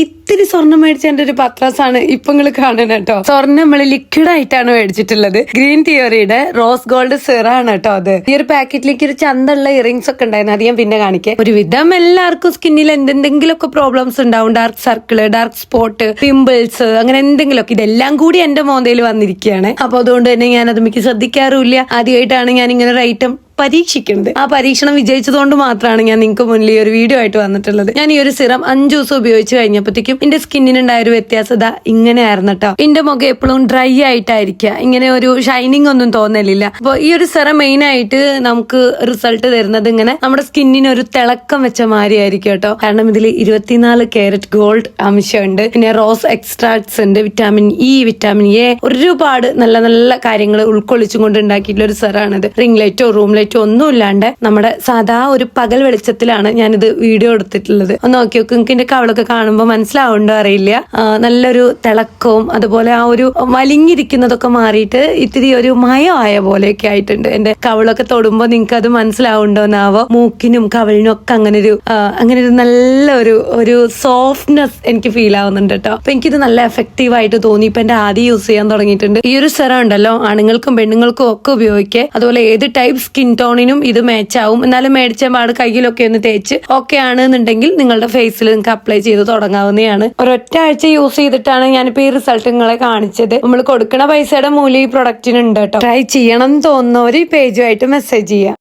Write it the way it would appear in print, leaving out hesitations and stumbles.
ഇത്തിരി സ്വർണ്ണം മേടിച്ചതിന്റെ ഒരു പത്രാസാണ് ഇപ്പൊ നിങ്ങൾ കാണുന്നത് കേട്ടോ. സ്വർണ്ണം നമ്മള് ലിക്വിഡ് ആയിട്ടാണ് മേടിച്ചിട്ടുള്ളത്. ഗ്രീൻ തിയറിയുടെ റോസ് ഗോൾഡ് സിറാണ് കേട്ടോ അത്. ഈ ഒരു പാക്കറ്റിലേക്ക് ഒരു ചന്തമുള്ള ഇയറിംഗ്സ് ഒക്കെ ഉണ്ടായിരുന്നു, അത് ഞാൻ പിന്നെ കാണിക്കാം. ഒരുവിധം എല്ലാവർക്കും സ്കിന്നിൽ എന്തെങ്കിലുമൊക്കെ പ്രോബ്ലംസ് ഉണ്ടാവും. Dark circle, dark spot, pimples, അങ്ങനെ എന്തെങ്കിലുമൊക്കെ. ഇതെല്ലാം കൂടി എന്റെ മോന്തയിൽ വന്നിരിക്കുകയാണ്. അപ്പൊ അതുകൊണ്ട് തന്നെ ഞാൻ അത് മിക്ക ശ്രദ്ധിക്കാറുമില്ല. ആദ്യമായിട്ടാണ് ഞാൻ ഇങ്ങനെ ഒരു ഐറ്റം പരീക്ഷിക്കുന്നത്. ആ പരീക്ഷണം വിജയിച്ചതുകൊണ്ട് മാത്രമാണ് ഞാൻ നിങ്ങൾക്ക് മുന്നിൽ ഈ ഒരു വീഡിയോ ആയിട്ട് വന്നിട്ടുള്ളത്. ഞാൻ ഈ ഒരു സിറം 5 ദിവസം ഉപയോഗിച്ച് കഴിഞ്ഞപ്പോഴത്തേക്കും എന്റെ സ്കിന്നിനുണ്ടായ ഒരു വ്യത്യാസത ഇങ്ങനെ ആയിരുന്നു കേട്ടോ. എന്റെ മുഖം എപ്പോഴും ഡ്രൈ ആയിട്ടായിരിക്കുക, ഇങ്ങനെ ഒരു ഷൈനിങ് ഒന്നും തോന്നലില്ല. അപ്പൊ ഈ ഒരു സിറം മെയിൻ ആയിട്ട് നമുക്ക് റിസൾട്ട് തരുന്നത് ഇങ്ങനെ നമ്മുടെ സ്കിന്നിന് ഒരു തിളക്കം വെച്ച മാതിരി ആയിരിക്കും കേട്ടോ. കാരണം ഇതിൽ 24 കാരറ്റ് ഗോൾഡ് അംശമുണ്ട്, പിന്നെ റോസ് എക്സ്ട്രാക്ട്സ് ഉണ്ട്, വിറ്റാമിൻ ഇ, വിറ്റാമിൻ എ, ഒരുപാട് നല്ല നല്ല കാര്യങ്ങൾ ഉൾക്കൊള്ളിച്ചും കൊണ്ട് ഉണ്ടാക്കിയിട്ടുള്ള ഒരു സിറാണിത്. റിംഗ് ലൈറ്റോ റൂം ലൈറ്റോ ഒന്നും ഇല്ലാണ്ട് നമ്മുടെ സാധാ ഒരു പകൽ വെളിച്ചത്തിലാണ് ഞാനിത് വീഡിയോ എടുത്തിട്ടുള്ളത്. ഒന്ന് നോക്കി നോക്ക്, നിങ്ങൾക്ക് എന്റെ കവളൊക്കെ കാണുമ്പോൾ മനസ്സിലാവുണ്ടോ അറിയില്ല. നല്ലൊരു തിളക്കവും അതുപോലെ ആ ഒരു വലിഞ്ഞിരിക്കുന്നതൊക്കെ മാറിയിട്ട് ഇത്തിരി ഒരു മയമായ പോലെയൊക്കെ ആയിട്ടുണ്ട്. എന്റെ കവളൊക്കെ തൊടുമ്പോൾ നിങ്ങൾക്ക് അത് മനസ്സിലാവുണ്ടോന്നാവോ. മൂക്കിനും കവളിനും ഒക്കെ അങ്ങനെ ഒരു നല്ല ഒരു സോഫ്റ്റ്നെസ് എനിക്ക് ഫീൽ ആവുന്നുണ്ട് കേട്ടോ. അപ്പൊ എനിക്കിത് നല്ല എഫക്റ്റീവ് ആയിട്ട് തോന്നി. ഇപ്പൊ എന്റെ ആദ്യം യൂസ് ചെയ്യാൻ തുടങ്ങിയിട്ടുണ്ട്. ഈ ഒരു സിറം ഉണ്ടല്ലോ, ആണുങ്ങൾക്കും പെണ്ണുങ്ങൾക്കും ഒക്കെ ഉപയോഗിക്കുക. അതുപോലെ ഏത് ടൈപ്പ് സ്കിൻ ടോണിനും ഇത് മാച്ച് ആവും. എന്നാലും മേടിച്ച പാട് കയ്യിലൊക്കെ ഒന്ന് തേച്ച് ഓക്കെ ആണെന്നുണ്ടെങ്കിൽ നിങ്ങളുടെ ഫേസിൽ നിങ്ങൾക്ക് അപ്ലൈ ചെയ്ത് തുടങ്ങാവുന്നതാണ്. ഒരൊറ്റ ആഴ്ച യൂസ് ചെയ്തിട്ടാണ് ഞാനിപ്പോ ഈ റിസൾട്ട് നിങ്ങളെ കാണിച്ചത്. നമ്മൾ കൊടുക്കുന്ന പൈസയുടെ മൂല്യം ഈ പ്രൊഡക്റ്റിനുണ്ട് കേട്ടോ. ട്രൈ ചെയ്യണം എന്ന് തോന്നുന്നവർ ഈ പേജുമായിട്ട് മെസ്സേജ് ചെയ്യാം.